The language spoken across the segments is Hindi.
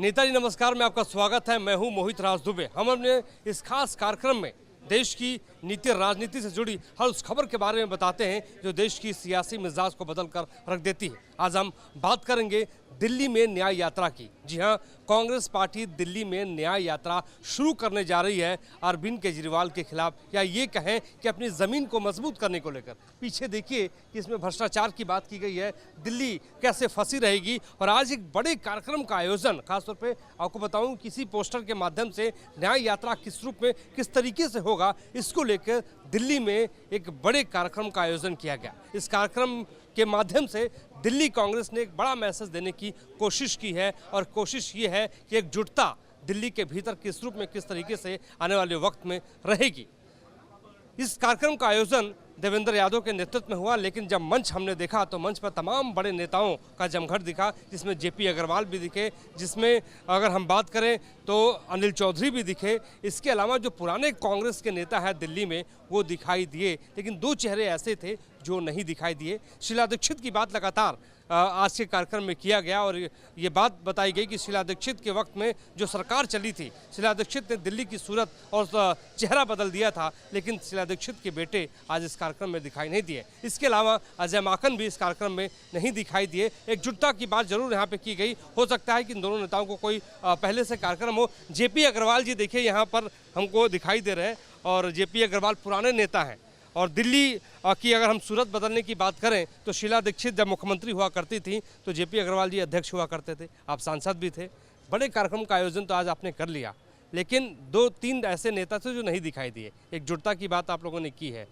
नेताजी नमस्कार में आपका स्वागत है। मैं हूं मोहित राज दुबे। हम अपने इस खास कार्यक्रम में देश की नीति और राजनीति से जुड़ी हर उस खबर के बारे में बताते हैं जो देश की सियासी मिजाज को बदल कर रख देती है। आज हम बात करेंगे दिल्ली में न्याय यात्रा की। जी हां, कांग्रेस पार्टी दिल्ली में न्याय यात्रा शुरू करने जा रही है अरविंद केजरीवाल के खिलाफ, या ये कहें कि अपनी ज़मीन को मजबूत करने को लेकर। पीछे देखिए कि इसमें भ्रष्टाचार की बात की गई है, दिल्ली कैसे फंसी रहेगी। और आज एक बड़े कार्यक्रम का आयोजन, खासतौर पे आपको बताऊं किसी पोस्टर के माध्यम से न्याय यात्रा किस रूप में किस तरीके से होगा, इसको लेकर दिल्ली में एक बड़े कार्यक्रम का आयोजन किया गया। इस कार्यक्रम के माध्यम से दिल्ली कांग्रेस ने एक बड़ा मैसेज देने की कोशिश की है, और कोशिश ये है कि एकजुटता दिल्ली के भीतर किस रूप में किस तरीके से आने वाले वक्त में रहेगी। इस कार्यक्रम का आयोजन देवेंद्र यादव के नेतृत्व में हुआ, लेकिन जब मंच हमने देखा तो मंच पर तमाम बड़े नेताओं का जमघट दिखा, जिसमें जेपी अग्रवाल भी दिखे, जिसमें अगर हम बात करें तो अनिल चौधरी भी दिखे। इसके अलावा जो पुराने कांग्रेस के नेता हैं दिल्ली में वो दिखाई दिए, लेकिन दो चेहरे ऐसे थे जो नहीं दिखाई दिए। शीला दीक्षित की बात लगातार आज के कार्यक्रम में किया गया, और ये बात बताई गई कि शीला दीक्षित के वक्त में जो सरकार चली थी, शीला दीक्षित ने दिल्ली की सूरत और चेहरा बदल दिया था, लेकिन शीला दीक्षित के बेटे आज इस कार्यक्रम में दिखाई नहीं दिए। इसके अलावा अजय माकन भी इस कार्यक्रम में नहीं दिखाई दिए। एकजुटता की बात जरूर यहाँ पे की गई। हो सकता है कि इन दोनों नेताओं को कोई पहले से कार्यक्रम हो। जेपी अग्रवाल जी देखिए यहाँ पर हमको दिखाई दे रहे हैं, और जेपी अग्रवाल पुराने नेता हैं। और दिल्ली की अगर हम सूरत बदलने की बात करें तो शीला दीक्षित जब मुख्यमंत्री हुआ करती थी तो जेपी अग्रवाल जी अध्यक्ष हुआ करते थे, आप सांसद भी थे। बड़े कार्यक्रम का आयोजन तो आज आपने कर लिया, लेकिन दो तीन ऐसे नेता थे जो नहीं दिखाई दिए। एकजुटता की बात आप लोगों ने की है,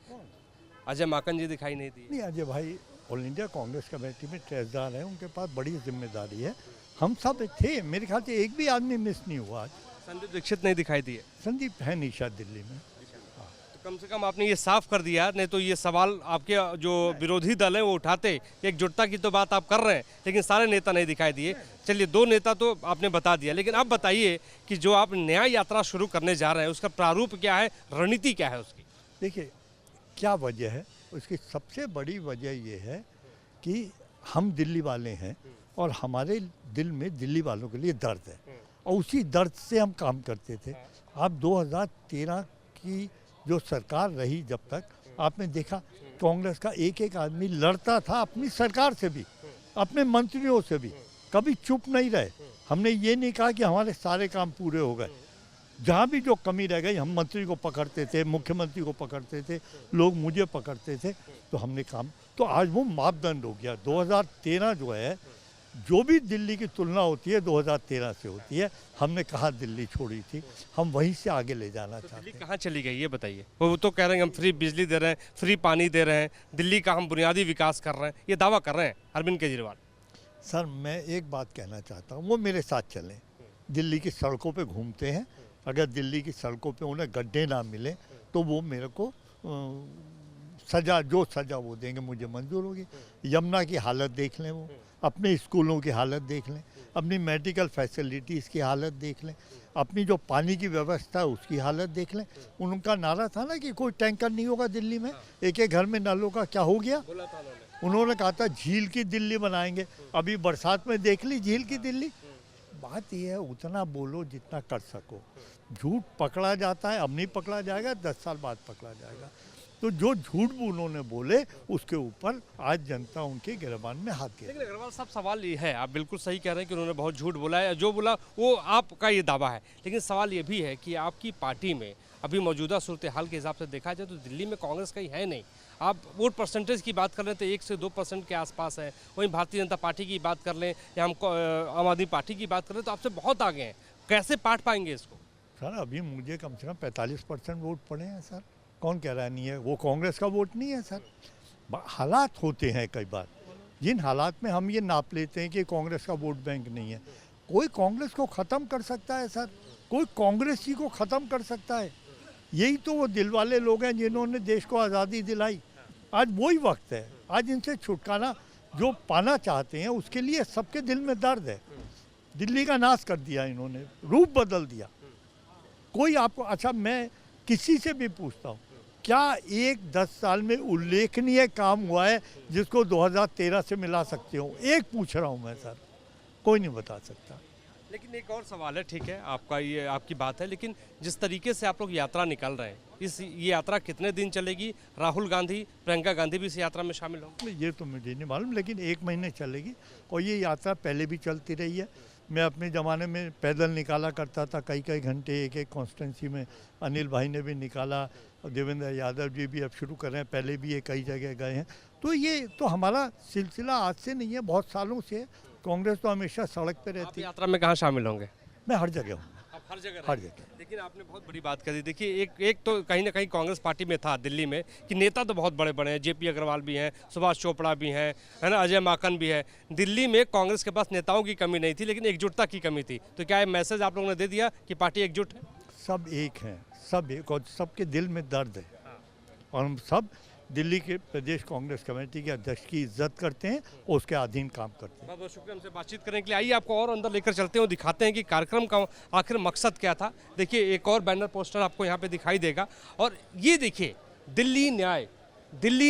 अजय माकन जी दिखाई नहीं दिए। नहीं, अजय भाई ऑल इंडिया कांग्रेस कमेटी में ट्रेजदार हैं, उनके पास बड़ी जिम्मेदारी है। हम सब थे, मेरे ख्याल से एक भी आदमी मिस नहीं हुआ आज। संदीप दीक्षित नहीं दिखाई दिए। संदीप है नहीं शायद दिल्ली में। कम से कम आपने ये साफ कर दिया, नहीं तो ये सवाल आपके जो विरोधी दल हैं वो उठाते। एकजुटता की तो बात आप कर रहे हैं, लेकिन सारे नेता नहीं दिखाई दिए। चलिए, दो नेता तो आपने बता दिया, लेकिन अब बताइए कि जो आप न्याय यात्रा शुरू करने जा रहे हैं उसका प्रारूप क्या है, रणनीति क्या है उसकी? देखिए, क्या वजह है उसकी? सबसे बड़ी वजह ये है कि हम दिल्ली वाले हैं और हमारे दिल में दिल्ली वालों के लिए दर्द है, और उसी दर्द से हम काम करते थे। आप 2013 की जो सरकार रही, जब तक आपने देखा कांग्रेस का एक एक आदमी लड़ता था अपनी सरकार से भी, अपने मंत्रियों से भी, कभी चुप नहीं रहे। हमने ये नहीं कहा कि हमारे सारे काम पूरे हो गए। जहाँ भी जो कमी रह गई हम मंत्री को पकड़ते थे, मुख्यमंत्री को पकड़ते थे, लोग मुझे पकड़ते थे, तो हमने काम, तो आज वो मापदंड हो गया। 2013 जो है, जो भी दिल्ली की तुलना होती है 2013 से होती है। हमने कहा दिल्ली छोड़ी थी, हम वहीं से आगे ले जाना चाहते हैं। दिल्ली कहाँ चली गई ये बताइए? वो तो कह रहे हैं हम फ्री बिजली दे रहे हैं, फ्री पानी दे रहे हैं, दिल्ली का हम बुनियादी विकास कर रहे हैं, ये दावा कर रहे हैं अरविंद केजरीवाल। सर, मैं एक बात कहना चाहता हूँ, वो मेरे साथ चलें, दिल्ली की सड़कों पे घूमते हैं। अगर दिल्ली की सड़कों पे उन्हें गड्ढे ना मिले तो वो मेरे को सज़ा, जो सज़ा वो देंगे मुझे मंजूर होगी। यमुना की हालत देख लें, वो अपने स्कूलों की हालत देख लें, अपनी मेडिकल फैसिलिटीज़ की हालत देख लें, अपनी जो पानी की व्यवस्था है उसकी हालत देख लें। उनका नारा था ना कि कोई टैंकर नहीं होगा दिल्ली में, एक एक घर में नलों का, क्या हो गया? उन्होंने कहा था झील की दिल्ली बनाएंगे, अभी बरसात में देख ली झील की दिल्ली। बात यह है, उतना बोलो जितना कर सको। झूठ पकड़ा जाता है, अब नहीं पकड़ा जाएगा, 10 साल बाद पकड़ा जाएगा। तो जो झूठ उन्होंने बोले उसके ऊपर आज जनता उनके गिरबान में हाथ दिया। लेकिन अग्रवाल साहब, सवाल ये है, आप बिल्कुल सही कह रहे हैं कि उन्होंने बहुत झूठ बोला है, जो बोला वो आपका ये दावा है, लेकिन सवाल ये भी है कि आपकी पार्टी में अभी मौजूदा सूरत हाल के हिसाब से देखा जाए तो दिल्ली में कांग्रेस कहीं है नहीं। आप वोट परसेंटेज की बात कर लें तो 1 से 2% के आसपास है। वहीं भारतीय जनता पार्टी की बात कर लें या हम आम आदमी पार्टी की बात कर लें तो आपसे बहुत आगे हैं। कैसे पाट पाएंगे इसको? सर, अभी मुझे कम से कम 45% वोट पड़े हैं सर। कौन कह रहा नहीं है? वो कांग्रेस का वोट नहीं है सर। हालात होते हैं कई बार, जिन हालात में हम ये नाप लेते हैं कि कांग्रेस का वोट बैंक नहीं है। कोई कांग्रेस को ख़त्म कर सकता है सर, कोई कांग्रेसी को ख़त्म कर सकता है। यही तो वो दिल वाले लोग हैं जिन्होंने देश को आज़ादी दिलाई। आज वही वक्त है, आज इनसे छुटकारा जो पाना चाहते हैं उसके लिए सबके दिल में दर्द है। दिल्ली का नाश कर दिया इन्होंने, रूप बदल दिया। कोई आपको, अच्छा मैं किसी से भी पूछता हूँ, क्या एक 10 साल में उल्लेखनीय काम हुआ है जिसको 2013 से मिला सकते हो? एक पूछ रहा हूँ मैं सर, कोई नहीं बता सकता। लेकिन एक और सवाल है, ठीक है आपका, ये आपकी बात है, लेकिन जिस तरीके से आप लोग यात्रा निकाल रहे हैं, ये यात्रा कितने दिन चलेगी? राहुल गांधी, प्रियंका गांधी भी इस यात्रा में शामिल होंगे? ये तो मुझे नहीं मालूम, लेकिन 1 महीने चलेगी और ये यात्रा पहले भी चलती रही है। मैं अपने ज़माने में पैदल निकाला करता था कई कई घंटे एक कॉन्स्टिट्यूंसी में। अनिल भाई ने भी निकाला और देवेंद्र यादव जी भी अब शुरू कर रहे हैं, पहले भी ये कई जगह गए हैं। तो ये तो हमारा सिलसिला आज से नहीं है, बहुत सालों से। कांग्रेस तो हमेशा सड़क पे रहती है। यात्रा में कहाँ शामिल होंगे? मैं हर जगह हूँ, आप हर जगह हर जगह। लेकिन आपने बहुत बड़ी बात कर दी। देखिए एक तो कहीं ना कहीं कांग्रेस पार्टी में था दिल्ली में कि नेता तो बहुत बड़े बड़े हैं, जेपी अग्रवाल भी हैं, सुभाष चोपड़ा भी हैं, है ना, अजय माकन भी है। दिल्ली में कांग्रेस के पास नेताओं की कमी नहीं थी, लेकिन एकजुटता की कमी थी। तो क्या ये मैसेज आप लोगों ने दे दिया कि पार्टी एकजुट है? सब एक हैं, सब एक, और सबके दिल में दर्द है। और हम सब दिल्ली के प्रदेश कांग्रेस कमेटी के अध्यक्ष की इज्जत करते हैं और उसके अधीन काम करते हैं। बहुत बहुत शुक्रिया हमसे बातचीत करने के लिए। आइए आपको और अंदर लेकर चलते हैं और दिखाते हैं कि कार्यक्रम का आखिर मकसद क्या था। देखिए एक और बैनर पोस्टर आपको यहाँ पे दिखाई देगा, और ये देखिए दिल्ली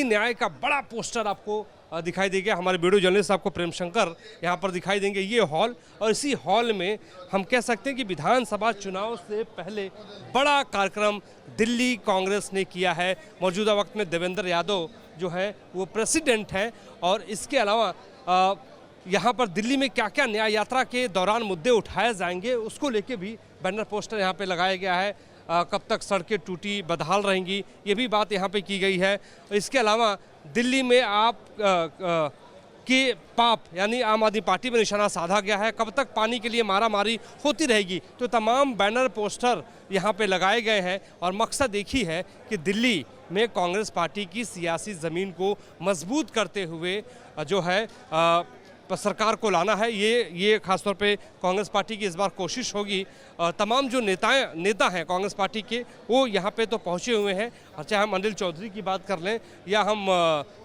न्याय का बड़ा पोस्टर आपको दिखाई देगा। हमारे वीडियो जर्नलिस्ट आपको प्रेम शंकर यहाँ पर दिखाई देंगे, ये हॉल। और इसी हॉल में हम कह सकते हैं कि विधानसभा चुनाव से पहले बड़ा कार्यक्रम दिल्ली कांग्रेस ने किया है। मौजूदा वक्त में देवेंद्र यादव जो है वो प्रेसिडेंट हैं, और इसके अलावा यहाँ पर दिल्ली में क्या क्या न्याय यात्रा के दौरान मुद्दे उठाए जाएंगे उसको लेके भी बैनर पोस्टर यहाँ पे लगाया गया है। कब तक सड़कें टूटी बदहाल रहेंगी, ये भी बात यहाँ पे की गई है। इसके अलावा दिल्ली में आप के पाप यानी आम आदमी पार्टी में निशाना साधा गया है, कब तक पानी के लिए मारामारी होती रहेगी। तो तमाम बैनर पोस्टर यहाँ पे लगाए गए हैं, और मकसद एक ही है कि दिल्ली में कांग्रेस पार्टी की सियासी ज़मीन को मजबूत करते हुए जो है सरकार को लाना है। ये खासतौर पे कांग्रेस पार्टी की इस बार कोशिश होगी। तमाम जो नेता हैं कांग्रेस पार्टी के, वो यहाँ पे तो पहुँचे हुए हैं। और चाहे हम अनिल चौधरी की बात कर लें या हम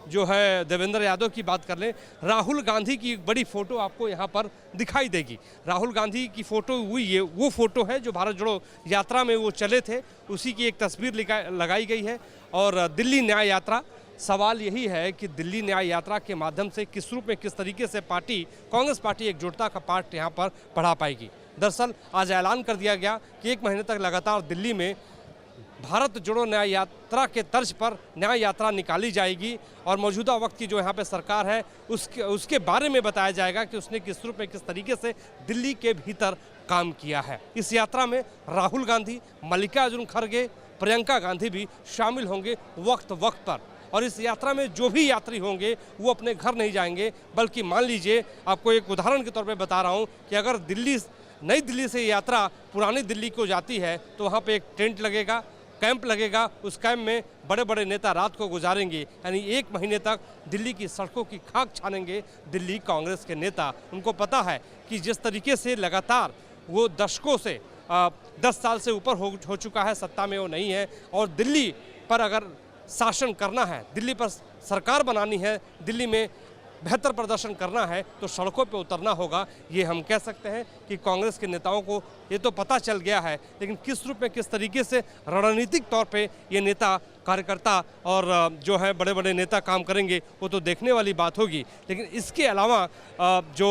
जो है देवेंद्र यादव की बात कर लें, राहुल गांधी की बड़ी फ़ोटो आपको यहाँ पर दिखाई देगी। राहुल गांधी की फ़ोटो ये वो फ़ोटो है जो भारत जोड़ो यात्रा में वो चले थे, उसी की एक तस्वीर लगाई गई है। और दिल्ली न्याय यात्रा, सवाल यही है कि दिल्ली न्याय यात्रा के माध्यम से किस रूप में, किस तरीके से कांग्रेस पार्टी एकजुटता का पाठ यहाँ पर पढ़ा पाएगी। दरअसल आज ऐलान कर दिया गया कि 1 महीने तक लगातार दिल्ली में भारत जोड़ो न्याय यात्रा के तर्ज पर न्याय यात्रा निकाली जाएगी, और मौजूदा वक्त की जो यहाँ पे सरकार है उसके बारे में बताया जाएगा कि उसने किस रूप में, किस तरीके से दिल्ली के भीतर काम किया है। इस यात्रा में राहुल गांधी, मल्लिकार्जुन खड़गे, प्रियंका गांधी भी शामिल होंगे वक्त पर। और इस यात्रा में जो भी यात्री होंगे वो अपने घर नहीं जाएंगे, बल्कि मान लीजिए, आपको एक उदाहरण के तौर पे बता रहा हूँ कि अगर नई दिल्ली से यात्रा पुरानी दिल्ली को जाती है तो वहाँ पे एक टेंट लगेगा, कैंप लगेगा। उस कैंप में बड़े बड़े नेता रात को गुजारेंगे, यानी 1 महीने तक दिल्ली की सड़कों की खाक छानेंगे दिल्ली कांग्रेस के नेता। उनको पता है कि जिस तरीके से लगातार वो दशकों से 10 साल से ऊपर हो चुका है सत्ता में वो नहीं है, और दिल्ली पर अगर शासन करना है, दिल्ली पर सरकार बनानी है, दिल्ली में बेहतर प्रदर्शन करना है तो सड़कों पे उतरना होगा। ये हम कह सकते हैं कि कांग्रेस के नेताओं को ये तो पता चल गया है, लेकिन किस रूप में, किस तरीके से रणनीतिक तौर पे ये नेता, कार्यकर्ता और जो है बड़े बड़े नेता काम करेंगे वो तो देखने वाली बात होगी। लेकिन इसके अलावा जो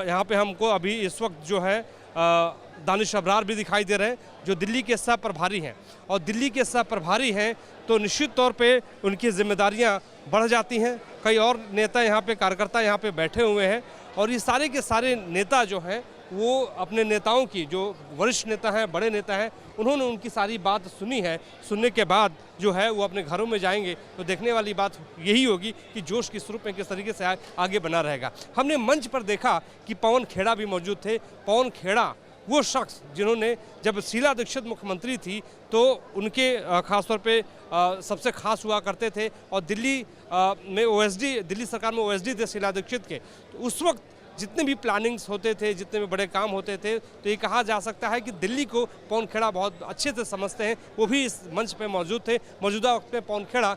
यहाँ पे हमको अभी इस वक्त जो है दानिश अबरार भी दिखाई दे रहे हैं जो दिल्ली के सह प्रभारी हैं, और दिल्ली के सह प्रभारी हैं तो निश्चित तौर पे उनकी जिम्मेदारियां बढ़ जाती हैं। कई और नेता यहाँ पे, कार्यकर्ता यहाँ पे बैठे हुए हैं, और ये सारे के सारे नेता जो हैं वो अपने नेताओं की, जो वरिष्ठ नेता हैं, बड़े नेता हैं, उन्होंने उनकी सारी बात सुनी है। सुनने के बाद जो है वो अपने घरों में जाएंगे तो देखने वाली बात यही होगी कि जोश किस रूप में, किस तरीके से आगे बना रहेगा। हमने मंच पर देखा कि पवन खेड़ा भी मौजूद थे। पवन खेड़ा वो शख्स जिन्होंने, जब शीला दीक्षित मुख्यमंत्री थी तो उनके खासतौर पे सबसे खास हुआ करते थे, और दिल्ली में ओएसडी, दिल्ली सरकार में ओएसडी थे शीला दीक्षित के। तो उस वक्त जितने भी प्लानिंग्स होते थे, जितने भी बड़े काम होते थे, तो ये कहा जा सकता है कि दिल्ली को पवन खेड़ा बहुत अच्छे से समझते हैं। वो भी इस मंच पे मौजूद थे। मौजूदा वक्त में पवन खेड़ा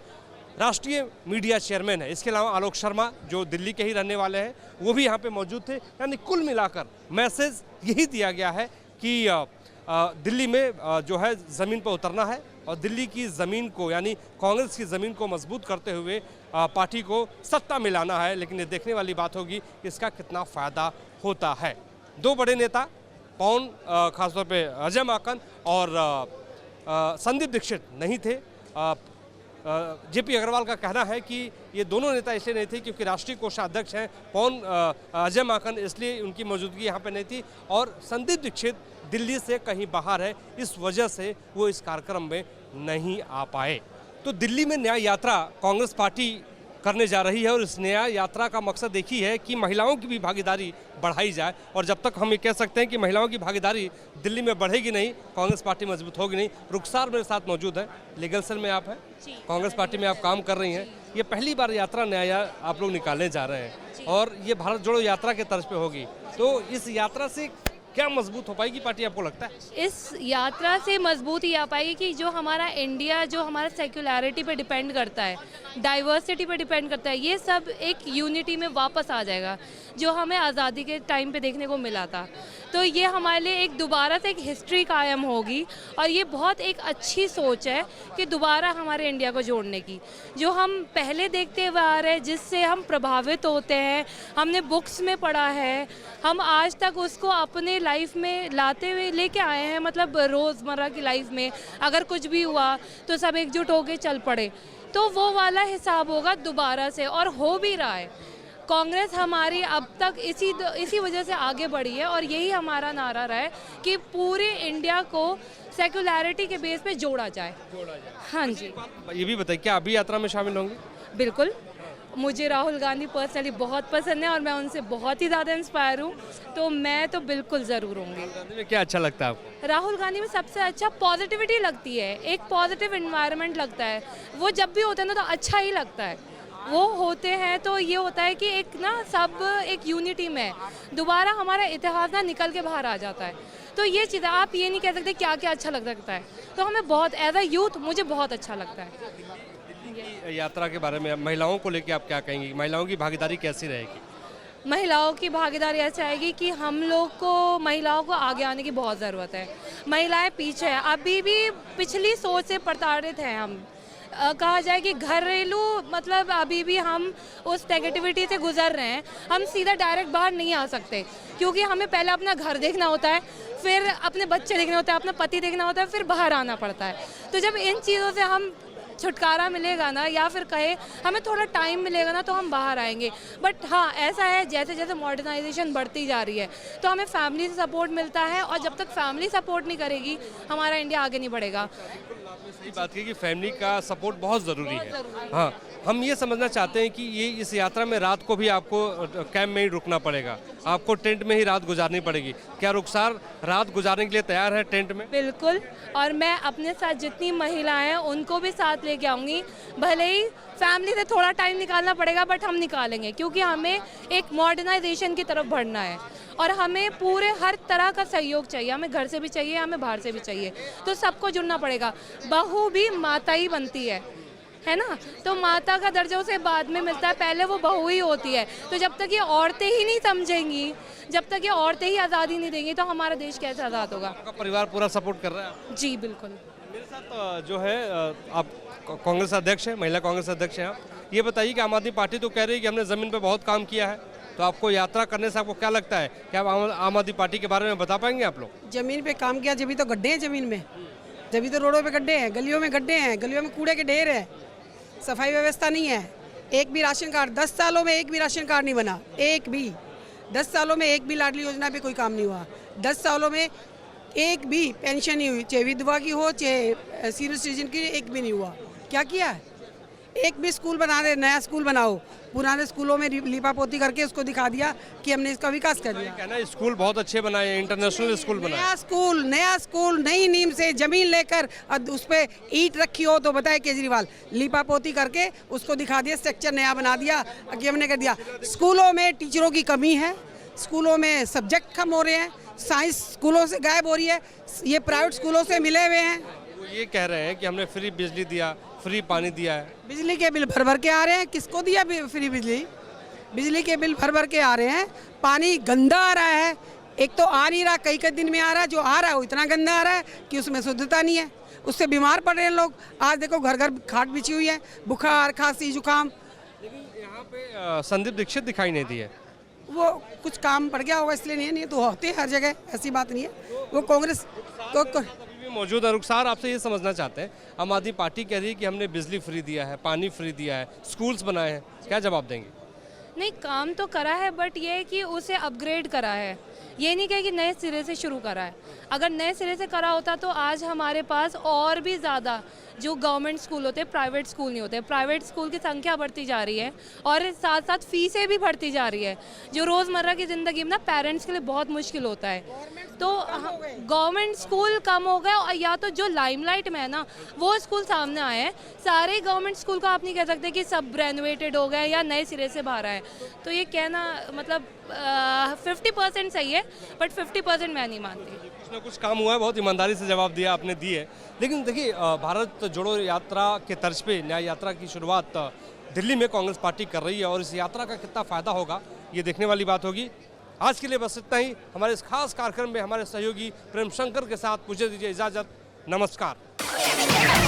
राष्ट्रीय मीडिया चेयरमैन है। इसके अलावा आलोक शर्मा जो दिल्ली के ही रहने वाले हैं वो भी यहाँ पे मौजूद थे। यानी कुल मिलाकर मैसेज यही दिया गया है कि दिल्ली में जो है ज़मीन पर उतरना है, और दिल्ली की ज़मीन को, यानी कांग्रेस की ज़मीन को मजबूत करते हुए पार्टी को सत्ता में लाना है। लेकिन ये देखने वाली बात होगी कि इसका कितना फ़ायदा होता है। 2 बड़े नेता पवन खासतौर पे अजय माकन और संदीप दीक्षित नहीं थे। जेपी अग्रवाल का कहना है कि ये दोनों नेता इसलिए नहीं थे क्योंकि राष्ट्रीय कोषाध्यक्ष हैं पवन अजय माकन, इसलिए उनकी मौजूदगी यहाँ पे नहीं थी, और संदीप दीक्षित दिल्ली से कहीं बाहर है, इस वजह से वो इस कार्यक्रम में नहीं आ पाए। तो दिल्ली में न्याय यात्रा कांग्रेस पार्टी करने जा रही है और इस न्याय यात्रा का मकसद एक ही है कि महिलाओं की भी भागीदारी बढ़ाई जाए। और जब तक हम ये कह सकते हैं कि महिलाओं की भागीदारी दिल्ली में बढ़ेगी नहीं, कांग्रेस पार्टी मजबूत होगी नहीं। रुखसार मेरे साथ मौजूद है, लीगल सेल में आप हैं, कांग्रेस पार्टी में आप काम कर रही हैं। ये पहली बार यात्रा न्याय आप लोग निकालने जा रहे हैं और ये भारत जोड़ो यात्रा के तर्ज पे होगी, तो इस यात्रा से क्या मजबूत हो पाएगी पार्टी, आपको लगता है? इस यात्रा से मजबूती आ पाएगी कि जो हमारा इंडिया, जो हमारा सेक्युलरिटी पे डिपेंड करता है, डाइवर्सिटी पे डिपेंड करता है, ये सब एक यूनिटी में वापस आ जाएगा, जो हमें आज़ादी के टाइम पे देखने को मिला था। तो ये हमारे लिए एक दोबारा से एक हिस्ट्री कायम होगी और ये बहुत एक अच्छी सोच है कि दोबारा हमारे इंडिया को जोड़ने की, जो हम पहले देखते हुए आ रहे हैं, जिससे हम प्रभावित होते हैं, हमने बुक्स में पढ़ा है, हम आज तक उसको अपने लाइफ में लाते हुए लेके आए हैं। मतलब रोज़मर्रा की लाइफ में अगर कुछ भी हुआ तो सब एकजुट होकर चल पड़े, तो वो वाला हिसाब होगा दोबारा से, और हो भी रहा है। कांग्रेस हमारी अब तक इसी वजह से आगे बढ़ी है और यही हमारा नारा रहा है कि पूरे इंडिया को सेक्युलरिटी के बेस पे जोड़ा जाए। हाँ जी। ये भी बताइए, क्या अभी यात्रा में शामिल होंगे? बिल्कुल, मुझे राहुल गांधी पर्सनली बहुत पसंद है और मैं उनसे बहुत ही ज़्यादा इंस्पायर हूँ, तो मैं तो बिल्कुल ज़रूर होंगी। राहुल गांधी में क्या अच्छा लगता है आपको? राहुल गांधी में सबसे अच्छा पॉजिटिविटी लगती है, एक पॉजिटिव इन्वायरमेंट लगता है। वो जब भी होते हैं ना तो अच्छा ही लगता है, वो होते हैं तो ये होता है कि एक ना सब एक यूनिटी में दोबारा हमारा इतिहास ना निकल के बाहर आ जाता है। तो ये चीज़ आप ये नहीं कह सकते क्या क्या अच्छा लग सकता है, तो हमें बहुत एज अ यूथ मुझे बहुत अच्छा लगता है। यात्रा के बारे में महिलाओं को लेकर आप क्या कहेंगी? महिलाओं की भागीदारी कैसी रहेगी? महिलाओं की भागीदारी ऐसे आएगी कि हम लोग को महिलाओं को आगे आने की बहुत ज़रूरत है। महिलाएं पीछे हैं, अभी भी पिछली सोच से प्रताड़ित हैं हम। कहा जाए कि घरेलू मतलब अभी भी हम उस नेगेटिविटी से गुजर रहे हैं। हम सीधा डायरेक्ट बाहर नहीं आ सकते क्योंकि हमें पहले अपना घर देखना होता है, फिर अपने बच्चे देखना होता है, अपना पति देखना होता है, फिर बाहर आना पड़ता है। तो जब इन चीज़ों से हम छुटकारा मिलेगा ना, या फिर कहे हमें थोड़ा टाइम मिलेगा ना, तो हम बाहर आएंगे। बट हाँ, ऐसा है जैसे जैसे मॉडर्नाइजेशन बढ़ती जा रही है तो हमें फैमिली से सपोर्ट मिलता है, और जब तक फैमिली सपोर्ट नहीं करेगी हमारा इंडिया आगे नहीं बढ़ेगा। सही बात है कि फैमिली का सपोर्ट बहुत ज़रूरी है। हाँ, हम ये समझना चाहते हैं कि ये इस यात्रा में रात को भी आपको कैंप में ही रुकना पड़ेगा, आपको टेंट में ही रात गुजारनी पड़ेगी। क्या रुखसार रात गुजारने के लिए तैयार है टेंट में? बिल्कुल, और मैं अपने साथ जितनी महिलाएं हैं उनको भी साथ लेके आऊँगी। भले ही फैमिली से थोड़ा टाइम निकालना पड़ेगा बट हम निकालेंगे, क्योंकि हमें एक मॉडर्नाइजेशन की तरफ बढ़ना है और हमें पूरे हर तरह का सहयोग चाहिए। हमें घर से भी चाहिए, हमें बाहर से भी चाहिए, तो सबको जुड़ना पड़ेगा। बहू भी माता ही बनती है ना, तो माता का दर्जा उसे बाद में मिलता है, पहले वो बहू ही होती है। तो जब तक ये औरतें ही नहीं समझेंगी, जब तक ये औरतें ही आज़ादी नहीं देंगी, तो हमारा देश कैसे आज़ाद होगा? आपका परिवार पूरा सपोर्ट कर रहा है? जी बिल्कुल। मेरे साथ जो है आप कांग्रेस अध्यक्ष हैं, महिला कांग्रेस अध्यक्ष हैं आप। ये बताइए कि आम आदमी पार्टी तो कह रही है कि हमने ज़मीन पर बहुत काम किया है, तो आपको यात्रा करने से आपको क्या लगता है? क्या आप आम आदमी पार्टी के बारे में बता पाएंगे आप लोग? जमीन पे काम किया, जब तो गड्ढे हैं जमीन में, जब तो रोडों पे गड्ढे हैं, गलियों में गड्ढे हैं, गलियों में कूड़े के ढेर है, सफाई व्यवस्था नहीं है। एक भी राशन कार्ड 10 सालों में एक भी राशन कार्ड नहीं बना, एक भी 10 सालों में एक भी लाडली योजना पे कोई काम नहीं हुआ। 10 सालों में एक भी पेंशन नहीं हुई, चाहे विधवा की हो चाहे सीनियर सिटीजन की, एक भी नहीं हुआ। क्या किया है? एक भी स्कूल बना दे, नया स्कूल बनाओ, पुराने स्कूलों में लिपा पोती करके उसको दिखा दिया कि हमने इसका विकास कर दिया। कहना स्कूल बहुत अच्छे बनाए, इंटरनेशनल स्कूल बनाए। नया स्कूल नई नींव से जमीन लेकर उस पर ईंट रखी हो तो बताए केजरीवाल, लिपा पोती करके उसको दिखा दिया, स्ट्रक्चर नया बना दिया कि हमने कर दिया। स्कूलों में टीचरों की कमी है, स्कूलों में सब्जेक्ट कम हो रहे हैं, साइंस स्कूलों से गायब हो रही है, ये प्राइवेट स्कूलों से मिले हुए हैं। वो ये कह रहे हैं कि हमने फ्री बिजली दिया, फ्री पानी दिया है। बिजली के बिल भर भर के आ रहे हैं, किसको दिया फ्री बिजली? बिजली के बिल भर भर के आ रहे हैं। पानी गंदा आ रहा है, एक तो आ नहीं रहा, कई दिन में आ रहा है, जो आ रहा है वो इतना गंदा आ रहा है कि उसमें शुद्धता नहीं है, उससे बीमार पड़ रहे हैं लोग। आज देखो घर घर खाट बिछी हुई है, बुखार खांसी जुकाम। लेकिन यहाँ पे संदीप दीक्षित दिखाई नहीं दिए। वो कुछ काम पड़ गया होगा इसलिए नहीं तो होते हर जगह, ऐसी बात नहीं है। वो कांग्रेस को अभी भी मौजूद है। रुखसार, आपसे ये समझना चाहते हैं, आम आदमी पार्टी कह रही है कि हमने बिजली फ्री दिया है, पानी फ्री दिया है, स्कूल्स बनाए हैं, क्या जवाब देंगे? नहीं, काम तो करा है, बट ये है कि उसे अपग्रेड करा है, ये नहीं कहे कि नए सिरे से शुरू करा है। अगर नए सिरे से करा होता तो आज हमारे पास और भी ज़्यादा जो गवर्नमेंट स्कूल होते हैं, प्राइवेट स्कूल नहीं होते, प्राइवेट स्कूल की संख्या बढ़ती जा रही है और साथ साथ फीसें भी बढ़ती जा रही है, जो रोज़मर्रा की ज़िंदगी में ना पेरेंट्स के लिए बहुत मुश्किल होता है। तो गवर्नमेंट स्कूल कम हो गए, और या तो जो लाइमलाइट में है ना वो स्कूल सामने आए हैं। सारे गवर्नमेंट स्कूल को आप नहीं कह सकते कि सब रेनोवेटेड हो गए या नए सिरे से बाहर आए। तो ये कहना मतलब 50% सही है, बट 50% मैं नहीं मानती। कुछ ना कुछ काम हुआ है, बहुत ईमानदारी से जवाब दिया आपने, दिए। लेकिन देखिए, भारत जोड़ो यात्रा के तर्ज पे न्याय यात्रा की शुरुआत दिल्ली में कांग्रेस पार्टी कर रही है, और इस यात्रा का कितना फ़ायदा होगा ये देखने वाली बात होगी। आज के लिए बस इतना ही। हमारे इस खास कार्यक्रम में हमारे सहयोगी प्रेम शंकर के साथ मुझे दीजिए इजाज़त। नमस्कार।